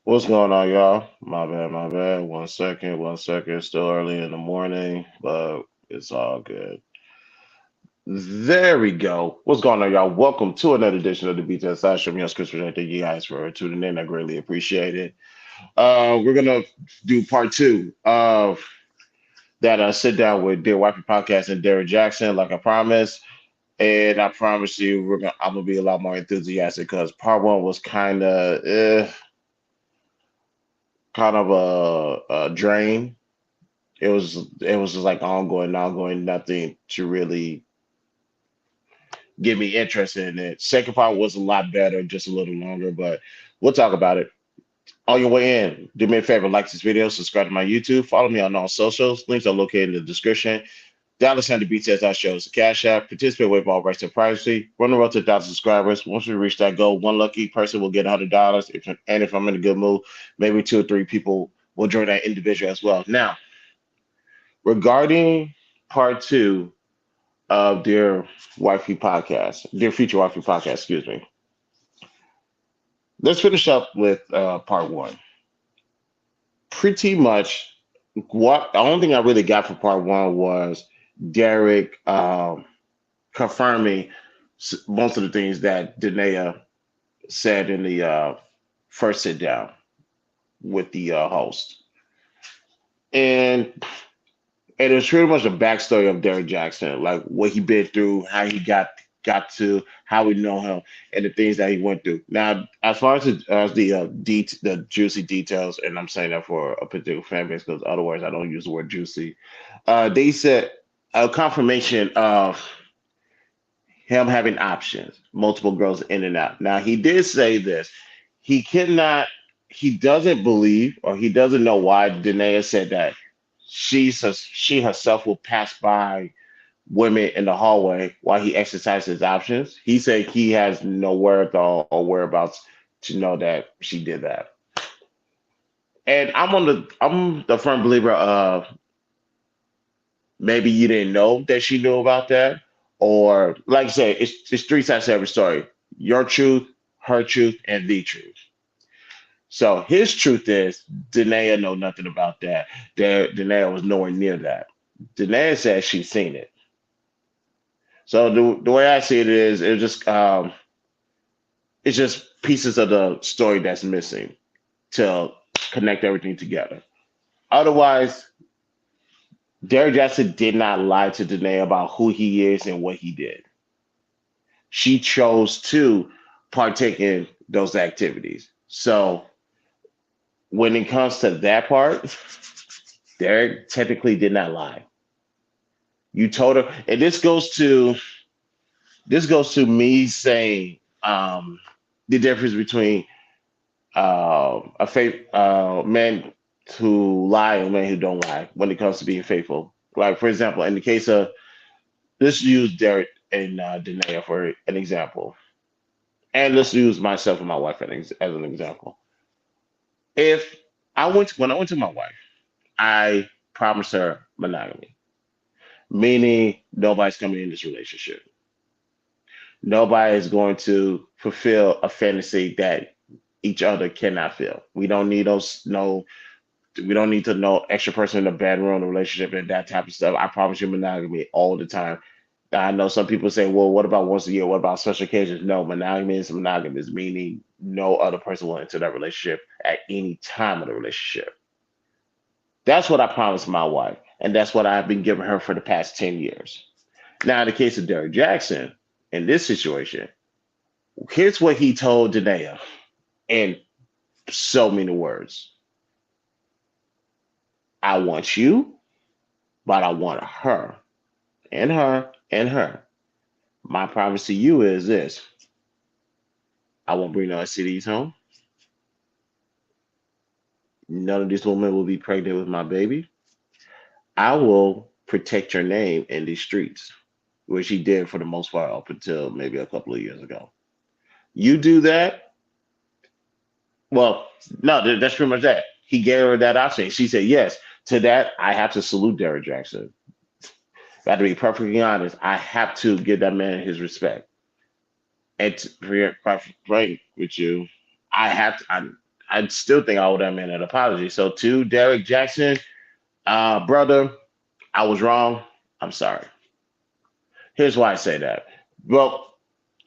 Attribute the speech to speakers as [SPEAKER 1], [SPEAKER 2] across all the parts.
[SPEAKER 1] What's going on, y'all? My bad, my bad. 1 second, 1 second. Still early in the morning, but it's all good. There we go. What's going on, y'all? Welcome to another edition of the BTS Show. Me, Chris. Thank you guys for tuning in. I greatly appreciate it. We're gonna do part two of that sit down with Dear Wifey podcast and Derrick Jaxn, like I promised. And I promise you, I'm gonna be a lot more enthusiastic because part one was kind of a drain. It was just like ongoing, nothing to really get me interested in it. Second part was a lot better, just a little longer, but we'll talk about it. On your way in, do me a favor, like this video, subscribe to my YouTube, follow me on all socials. Links are located in the description. Dallas Center BTS shows the Cash App. Participate with all rights and privacy. Run the road to 1,000 subscribers. Once we reach that goal, one lucky person will get $100. If I'm in a good mood, maybe two or three people will join that individual as well. Now, regarding part two of Dear Future Wifey podcast, excuse me. Let's finish up with part one. Pretty much, what the only thing I really got for part one was Derrick confirming most of the things that Danae said in the first sit down with the host, and and it's pretty much a backstory of Derrick Jaxn, like what he been through, how he got to how we know him, and the things that he went through. Now, as far as the juicy details, and I'm saying that for a particular fan base because otherwise I don't use the word juicy. They said a confirmation of him having options, multiple girls in and out. Now, he did say this. He cannot. He doesn't believe, or he doesn't know why Danae said that she herself will pass by women in the hallway while he exercises his options. He said he has no wherewithal or whereabouts to know that she did that. And I'm the firm believer of maybe you didn't know that she knew about that, or like I said, it's three sides to every story: your truth, her truth, and the truth. So his truth is Danae know nothing about that. Danae was nowhere near that. Danae says she's seen it. So the way I see it is, it's just pieces of the story that's missing to connect everything together. Otherwise, Derrick Jackson did not lie to Danae about who he is and what he did. She chose to partake in those activities. So when it comes to that part, Derrick technically did not lie. You told her, and this goes to me saying the difference between a faith men who lie and men who don't lie when it comes to being faithful. Like for example, in the case of let's use Derek and Danae for an example, and let's use myself and my wife as an example. If when I went to my wife, I promised her monogamy, meaning nobody's coming in this relationship. Nobody is going to fulfill a fantasy that each other cannot feel. We don't need those no we don't need to know extra person in the bedroom, the relationship, and that type of stuff. I promise you monogamy all the time. I know some people say, well, what about once a year? What about special occasions? No, monogamy is monogamous, meaning no other person will enter that relationship at any time of the relationship. That's what I promised my wife, and that's what I've been giving her for the past 10 years. Now, in the case of Derrick Jaxn, in this situation, here's what he told Danae in so many words. I want you, but I want her, and her, and her. My promise to you is this: I won't bring no STDs home. None of these women will be pregnant with my baby. I will protect your name in these streets, which he did for the most part up until maybe a couple of years ago. You do that, well, no, that's pretty much that. He gave her that option. She said yes. To that, I have to salute Derrick Jaxn. Got to be perfectly honest. I have to give that man his respect. And to be quite frank with you, I have to. I still think I owe that man an apology. So to Derrick Jaxn, brother, I was wrong. I'm sorry. Here's why I say that. Well,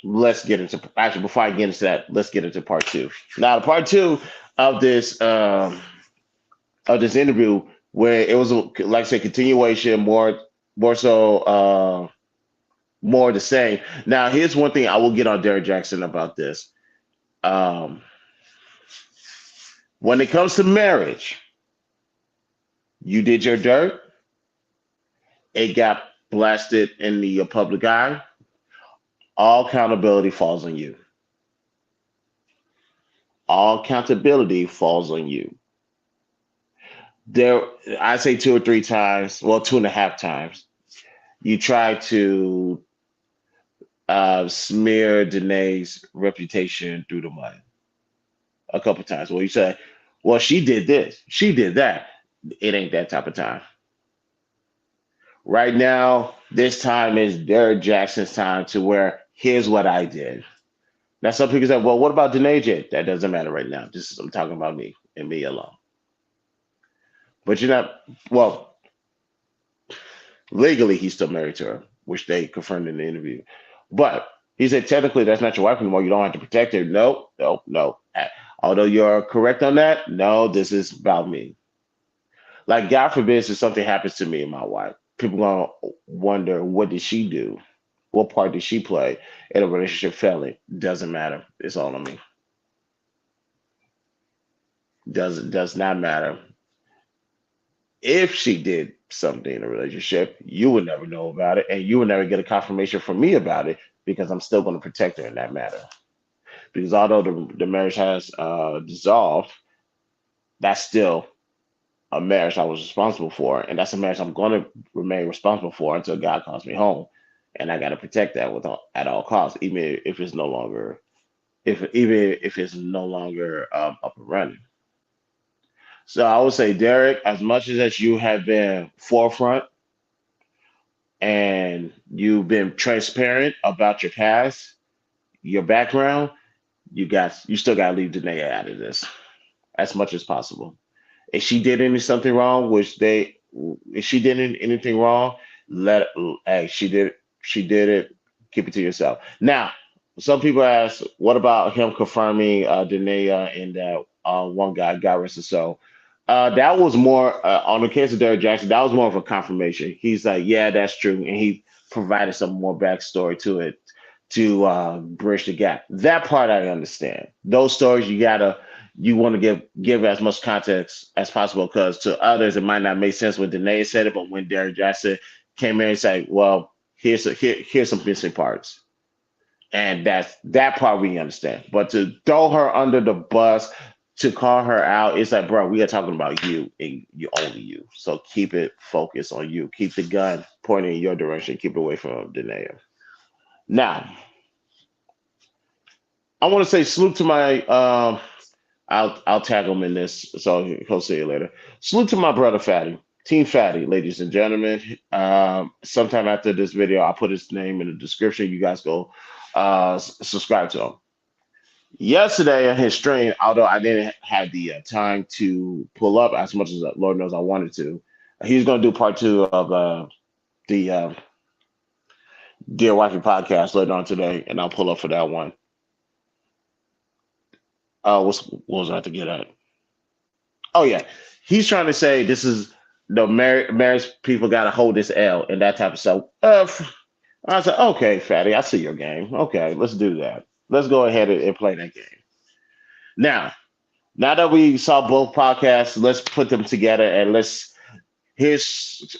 [SPEAKER 1] let's get into actually before I get into that, let's get into part two. Now, part two of this interview, where it was like I said, continuation, more so, more the same. Now, here's one thing I will get on Derrick Jaxn about this. Um, when it comes to marriage, you did your dirt. It got blasted in the public eye. All accountability falls on you. All accountability falls on you. There, I say two or three times, well, two and a half times, you try to smear Danae's reputation through the mud a couple times. Well, you say, well, she did this, she did that. It ain't that type of time. Right now, this time is Derrick Jaxn's time to where here's what I did. Now, some people say, well, what about Danae J? That doesn't matter right now. I'm talking about me and me alone. But you're not, well, legally, he's still married to her, which they confirmed in the interview. But he said, technically, that's not your wife anymore. You don't have to protect her. No, no, no. Although you're correct on that, no, this is about me. Like, God forbid, if something happens to me and my wife, people gonna wonder, what did she do? What part did she play in a relationship failing? Doesn't matter. It's all on me. Does not matter. If she did something in a relationship, you would never know about it, and you would never get a confirmation from me about it because I'm still going to protect her in that matter. Because although the marriage has dissolved, that's still a marriage I was responsible for, and that's a marriage I'm going to remain responsible for until God calls me home, and I got to protect that at all costs, even if it's no longer up and running. So I would say, Derrick, as much as you have been forefront and you've been transparent about your past, your background, you still got to leave Danae out of this as much as possible. If she did something wrong, if she did anything wrong, hey, she did it. Keep it to yourself. Now, some people ask, what about him confirming Danae and that one guy, God rest his soul? That was more on the case of Derrick Jaxn. That was more of a confirmation. He's like, yeah, that's true, and he provided some more backstory to it to bridge the gap. That part I understand. Those stories you want to give as much context as possible because to others it might not make sense when Danae said it, but when Derrick Jaxn came in and said, well, here's some missing parts. And that part we understand. But to throw her under the bus, to call her out, it's like, bro, we are talking about you and you only you. So keep it focused on you. Keep the gun pointing in your direction. Keep it away from Danae. Now, I want to say salute to my I'll tag him in this, so he'll see you later. Salute to my brother Fatty, Team Fatty, ladies and gentlemen. Sometime after this video, I'll put his name in the description. You guys go subscribe to him. Yesterday in his stream, although I didn't have the time to pull up as much as Lord knows I wanted to, he's going to do part two of the Dear Wifey podcast later on today, and I'll pull up for that one. What was I to get at? Oh yeah, he's trying to say this is the marriage people got to hold this L and that type of stuff. I said, okay, Fatty, I see your game. Okay, let's do that. Let's go ahead and play that game. Now that we saw both podcasts, let's put them together and here's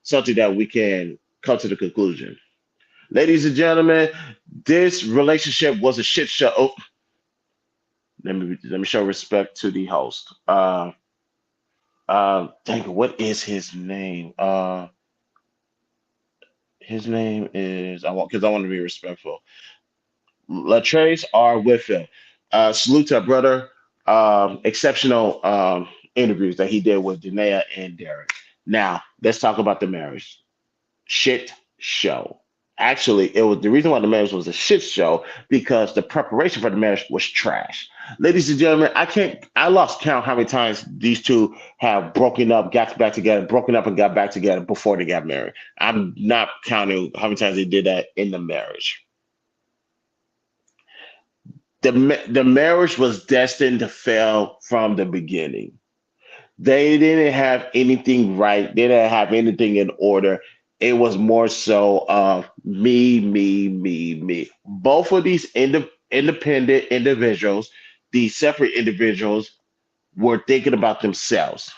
[SPEAKER 1] something that we can come to the conclusion. Ladies and gentlemen, this relationship was a shit show. Oh, let me show respect to the host. What is his name? His name is because I want to be respectful. Laterras R. Whitfield. Salute to our brother. Exceptional interviews that he did with Danae and Derrick. Now let's talk about the marriage. Shit show. Actually, it was the reason why the marriage was a shit show because the preparation for the marriage was trash. Ladies and gentlemen, I lost count how many times these two have broken up, got back together, broken up and got back together before they got married. I'm not counting how many times they did that in the marriage. The marriage was destined to fail from the beginning. They didn't have anything right. They didn't have anything in order. It was more so of me, me, me, me. Both of these independent individuals, these separate individuals, were thinking about themselves.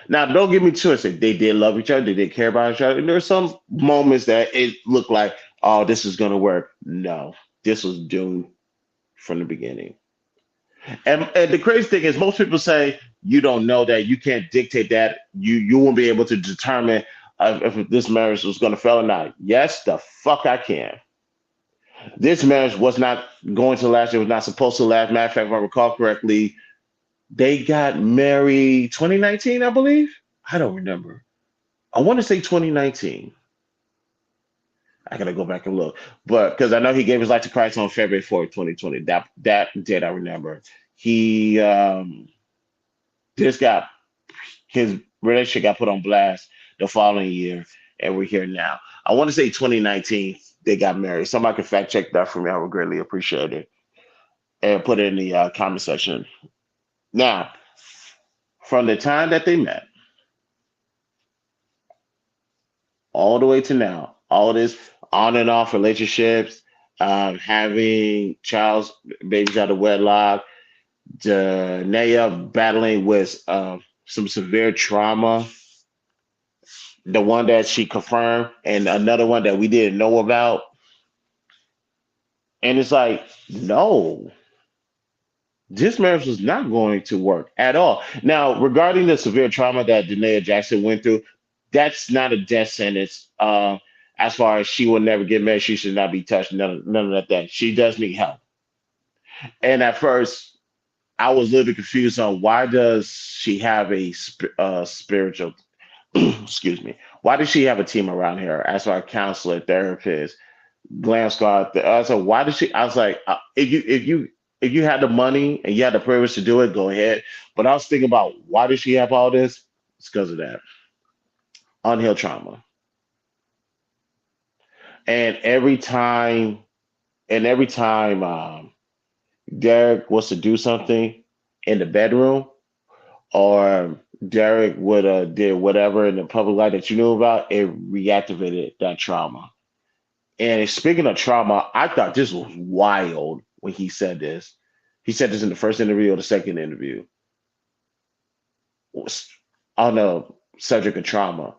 [SPEAKER 1] Now, don't get me twisted. They did love each other. They did care about each other. And there are some moments that it looked like, oh, this is going to work. No, this was doomed from the beginning. And the crazy thing is, most people say you don't know that, you can't dictate that, you won't be able to determine if this marriage was going to fail or not. Yes, the fuck I can. This marriage was not going to last. It was not supposed to last. Matter of fact, if I recall correctly, they got married 2019, I believe. I don't remember. I want to say 2019. I gotta go back and look, but because I know he gave his life to Christ on February 4th, 2020. That date I remember. He just got his relationship got put on blast the following year, and we're here now. I want to say 2019 they got married. Somebody can fact check that for me. I would greatly appreciate it, and put it in the comment section. Now, from the time that they met all the way to now, all this on and off relationships, having child's babies out of wedlock, Janaea battling with some severe trauma, the one that she confirmed, and another one that we didn't know about. And it's like, no, this marriage was not going to work at all. Now, regarding the severe trauma that Janaea Jackson went through, that's not a death sentence. As far as she will never get married, she should not be touched. None of that. She does need help. And at first, I was a little bit confused on why does she have a spiritual, excuse me, why does she have a team around here as our counselor, therapist, glam squad? So why does she? I was like, if you had the money and you had the privilege to do it, go ahead. But I was thinking about why does she have all this? It's because of that unhealed trauma. And every time Derek was to do something in the bedroom, or Derek would did whatever in the public life that you knew about, it reactivated that trauma. And speaking of trauma, I thought this was wild when he said this. He said this in the first interview or the second interview was on the subject of trauma.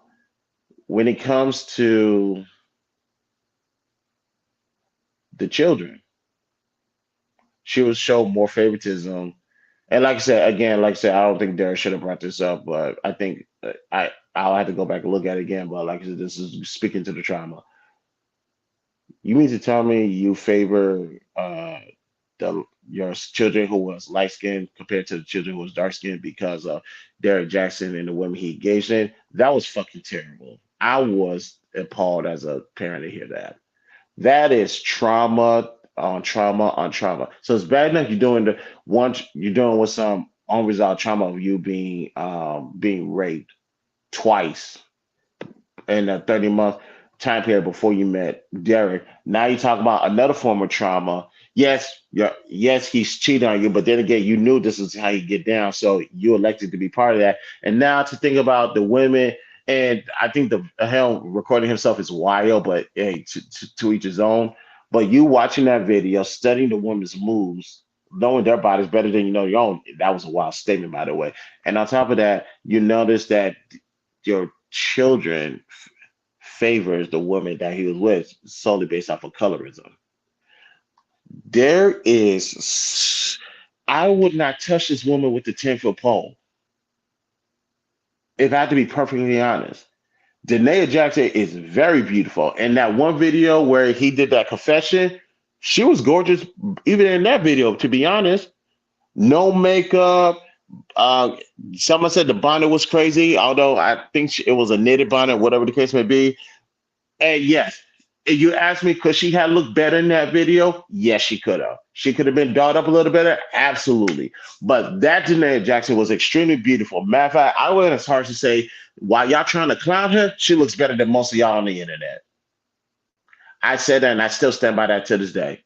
[SPEAKER 1] When it comes to the children, she would show more favoritism. And like I said, again, like I said, I don't think Derek should have brought this up, but I think I'll have to go back and look at it again. But like I said, this is speaking to the trauma. You mean to tell me you favor your children who was light skinned compared to the children who was dark skinned because of Derrick Jaxn and the women he engaged in? That was fucking terrible. I was appalled as a parent to hear that. That is trauma on trauma on trauma. So it's bad enough you're doing the one you're doing with some unresolved trauma of you being raped twice in a 30-month time period before you met Derek. Now you talk about another form of trauma. Yes, yes, he's cheating on you, but then again, you knew this is how you get down, so you elected to be part of that. And now to think about the women, and I think the hell recording himself is wild, but hey, to each his own. But you watching that video, studying the women's moves, knowing their bodies better than you know your own, that was a wild statement, by the way. And on top of that, you notice that your children favors the woman that he was with solely based off of colorism. There is, I would not touch this woman with the 10-foot pole. If I had to be perfectly honest, Danae Jackson is very beautiful. And that one video where he did that confession, she was gorgeous, even in that video, to be honest. No makeup. Uh, Someone said the bonnet was crazy, although I think it was a knitted bonnet, whatever the case may be. And yes, If you ask me, could she have looked better in that video? Yes, she could have. She could have been dolled up a little better, absolutely. But that Janaea Jackson was extremely beautiful. Matter of fact, I went as hard as to say, while y'all trying to clown her, she looks better than most of y'all on the internet. I said that, and I still stand by that to this day.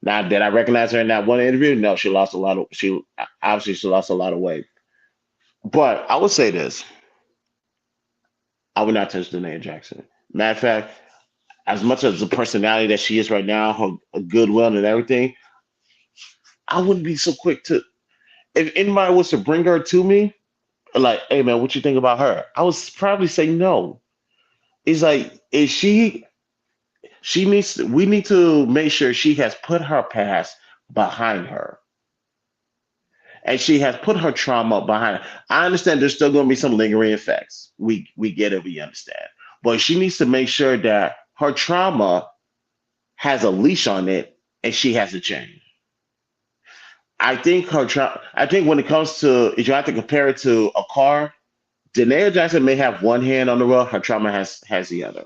[SPEAKER 1] Now, did I recognize her in that one interview? No, she lost a lot of. She obviously she lost a lot of weight. But I would say this: I would not touch Janaea Jackson. Matter of fact, as much as the personality that she is right now, her goodwill and everything, I wouldn't be so quick to. If anybody was to bring her to me, like, hey man, what you think about her? I would probably say no. It's like, is she? She needs. We need to make sure she has put her past behind her, and she has put her trauma behind her. I understand there's still going to be some lingering effects. We get it. We understand, but she needs to make sure that her trauma has a leash on it, and she has to change. I think when it comes to, if you have to compare it to a car, Danae Jackson may have one hand on the road, her trauma has the other.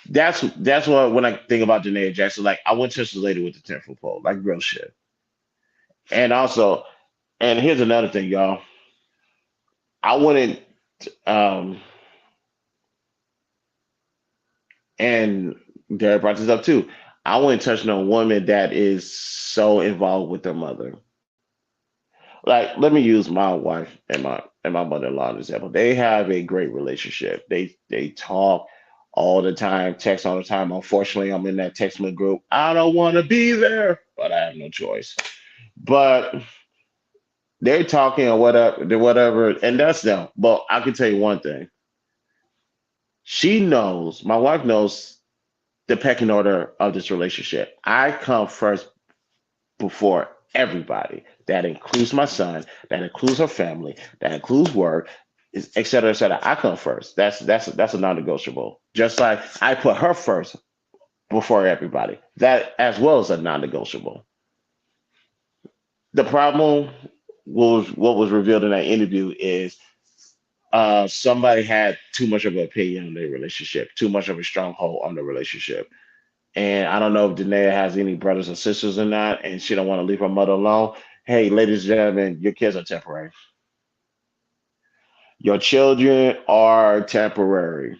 [SPEAKER 1] That's what when I think about Danae Jackson, like I went touch the lady with the 10-foot pole, like real shit. And also, and here's another thing, y'all. I wouldn't um and Derek brought this up too. I wouldn't touch no woman that is so involved with their mother. Like, let me use my wife and my mother-in-law as an example. They have a great relationship. They talk all the time, text all the time. Unfortunately, I'm in that textman group. I don't want to be there, but I have no choice. But they're talking or whatever, and that's them. But I can tell you one thing. She knows, my wife knows the pecking order of this relationship. I come first before everybody. That includes my son. That includes her family. That includes work, et cetera, et cetera. I come first. That's a non-negotiable. Just like I put her first before everybody. That as well as a non-negotiable. The problem was what was revealed in that interview is somebody had too much of an opinion on their relationship, too much of a stronghold on the relationship. And I don't know if Danae has any brothers and sisters in that, and she don't want to leave her mother alone. Hey, ladies and gentlemen, your kids are temporary. Your children are temporary,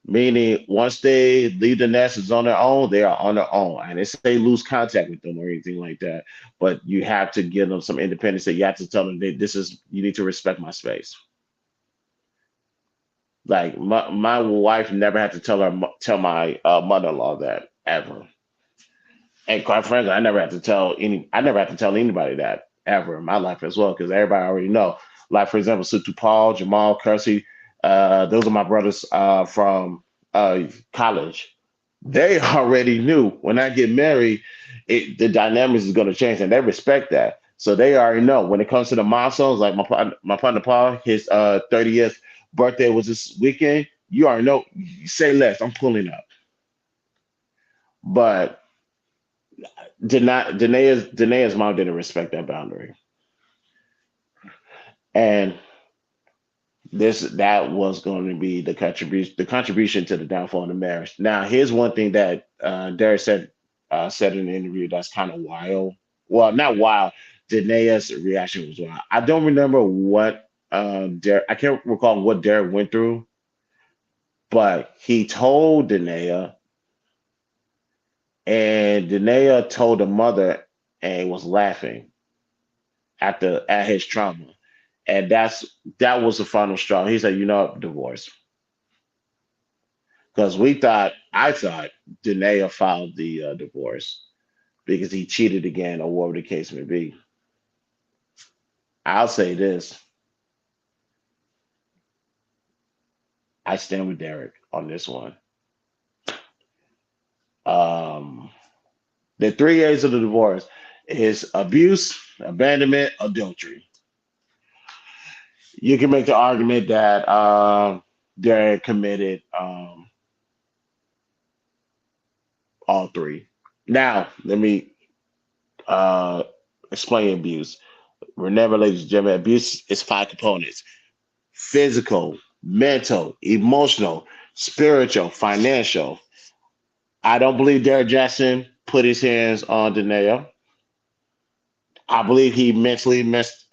[SPEAKER 1] meaning once they leave the nest is on their own, they are on their own. And they say lose contact with them or anything like that, but you have to give them some independence. That you have to tell them that this is you need to respect my space. Like my wife never had to tell my mother-in-law that ever. And quite frankly, I never had to tell anybody that ever in my life as well, because everybody already know. Like for example, Sutu Paul, Jamal, Kersey, those are my brothers from college. They already knew when I get married, the dynamics is going to change, and they respect that. So they already know when it comes to the milestones. Like my partner Paul, his 30th birthday was this weekend. You already know. Say less. I'm pulling up, but Danae's mom didn't respect that boundary, and that was going to be the contribution to the downfall of the marriage. Now, here's one thing that Derek said in the interview that's kind of wild. Well, not wild. Danae's reaction was wild. I don't remember what Derek. I can't recall what Derek went through, but he told Danae, and Danae told the mother and was laughing at his trauma. And that was the final straw. He said, divorce. Because I thought Danae filed the divorce because he cheated again or whatever the case may be. I'll say this. I stand with Derek on this one. Um, the three A's of the divorce is abuse, abandonment, adultery. You can make the argument that Derek committed all three. Now, let me uh, explain abuse. Remember, ladies and gentlemen, abuse is five components: physical. mental, emotional, spiritual, financial. I don't believe Derrick Jaxn put his hands on Danae. I believe he mentally messed.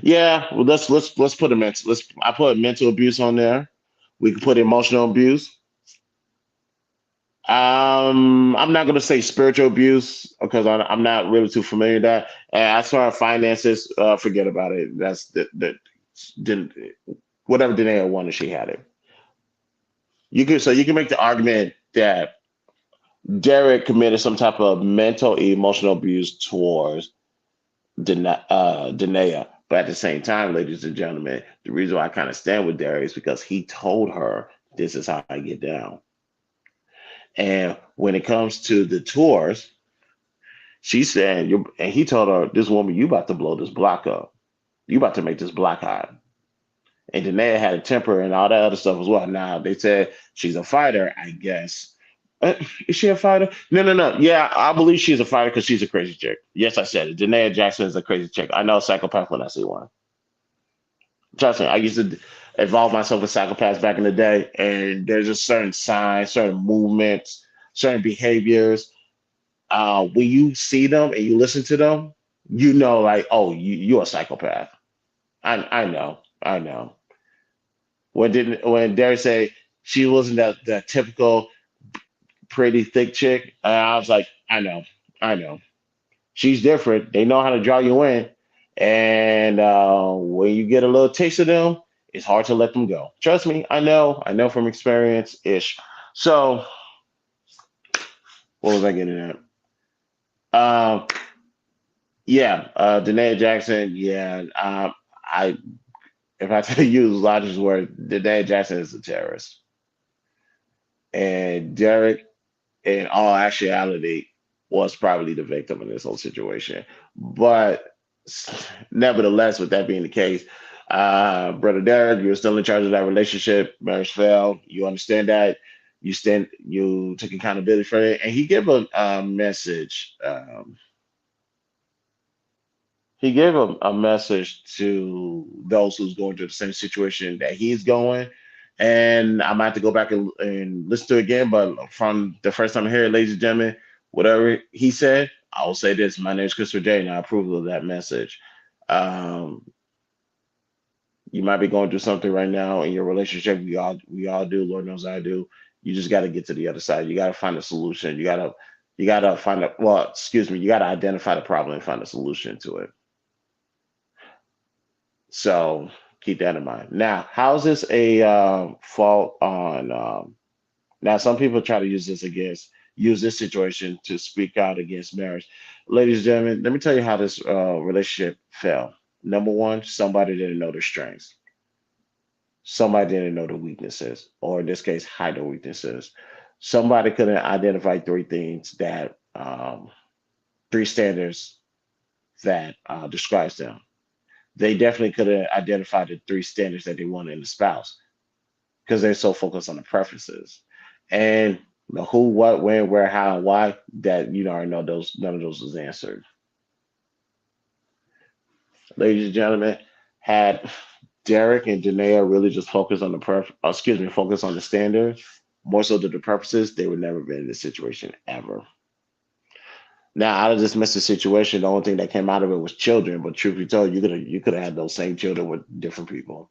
[SPEAKER 1] Yeah, well, let's put a mental. Let's I put mental abuse on there. We can put emotional abuse. I'm not gonna say spiritual abuse because I'm not really too familiar with that. And as far as finances, forget about it. That's the didn't whatever Danae wanted, she had it. You can make the argument that Derek committed some type of mental emotional abuse towards Danae. But at the same time, ladies and gentlemen, the reason why I kind of stand with Derek is because he told her this is how I get down. And when it comes to the tours, she said, and he told her, this woman, you about to blow this block up. You about to make this block hot. And Danae had a temper and all that other stuff as well. Now they said she's a fighter, I guess. Uh, is she a fighter? No, no, no. Yeah, I believe she's a fighter because she's a crazy chick. Yes, I said it. Danae Jackson is a crazy chick. I know a psychopath when I see one. Trust me, I used to involve myself with psychopaths back in the day, and there's just certain signs, certain movements, certain behaviors. When you see them and you listen to them, you know, like, oh, you're a psychopath. I know, I know. When Derek say she wasn't that typical pretty thick chick, I was like, I know. She's different. They know how to draw you in, and when you get a little taste of them, it's hard to let them go. Trust me, I know from experience ish. So, what was I getting at? Um, yeah, Danae Jackson. Yeah, I if I had to use Logic's word, Danae Jackson is a terrorist, and Derek, in all actuality, was probably the victim in this whole situation. But nevertheless, with that being the case, brother Derek, you're still in charge of that relationship. Marriage fell. You understand that. You took accountability for it, and he gave a message. He gave a message to those who's going through the same situation that he's going. And I might have to go back and listen to it again. But from the first time I hear it, ladies and gentlemen, whatever he said, I will say this. My name is Christopher J, and I approve of that message. Um, you might be going through something right now in your relationship. We all do. Lord knows I do. You just got to get to the other side. You got to find a solution. You gotta find a well, excuse me. You got to identify the problem and find a solution to it. So keep that in mind. Now, how's this a fault on? Now, some people try to use this situation to speak out against marriage. Ladies and gentlemen, let me tell you how this relationship fell. Number one, somebody didn't know their strengths. Somebody didn't know the weaknesses, or in this case, hide the weaknesses. Somebody couldn't identify three standards that describes them. They definitely could have identified the three standards that they wanted in a spouse because they're so focused on the preferences and the who, what, when, where, how, and why that you already know those none of those was answered. Ladies and gentlemen, had Derek and Janaea really just focused on focused on the standard more so than the purposes, they would never been in this situation ever. Now, out of this messy situation, the only thing that came out of it was children. But truth be told, you could have had those same children with different people.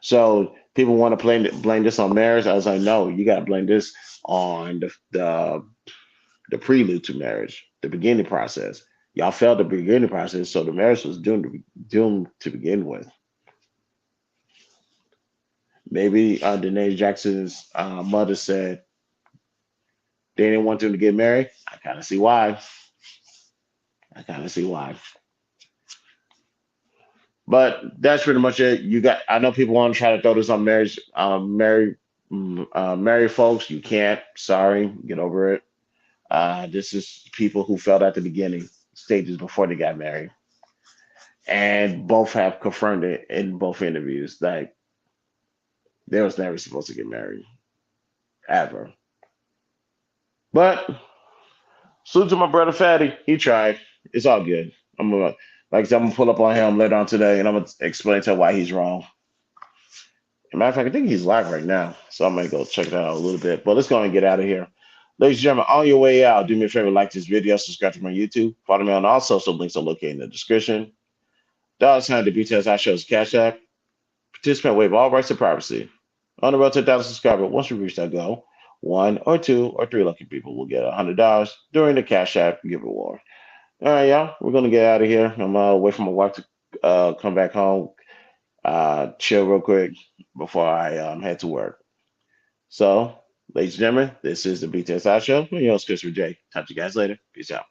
[SPEAKER 1] So people want to blame this on marriage. I was like, no, you got to blame this on the prelude to marriage, the beginning process. Y'all failed the beginning process, so the marriage was doomed to begin with. Maybe Danae Jackson's mother said they didn't want them to get married. I kind of see why. I kind of see why. But that's pretty much it. You got. I know people want to try to throw this on marriage, married folks. You can't. Sorry, get over it. This is people who felt at the beginning stages before they got married, and both have confirmed it in both interviews. Like they was never supposed to get married ever. But salute to my brother Fatty. He tried. It's all good. I'm gonna like I said, I'm gonna pull up on him later on today, and I'm gonna explain to him why he's wrong. As a matter of fact, I think he's live right now, so I'm gonna go check that out a little bit. But let's go and get out of here. Ladies and gentlemen, on your way out, do me a favor, like this video, subscribe to my YouTube, follow me on all social links are located in the description. $, the BTS I shows Cash App. Participant waive all rights to privacy. On the road to 1,000 subscribers, once we reach that goal, one or two or three lucky people will get $100 during the Cash App give reward. All right, y'all, we're gonna get out of here. I'm wait for my wife to come back home, chill real quick before I head to work. So, ladies and gentlemen, this is the BTSI show. I'm your host, Christopher J. Talk to you guys later. Peace out.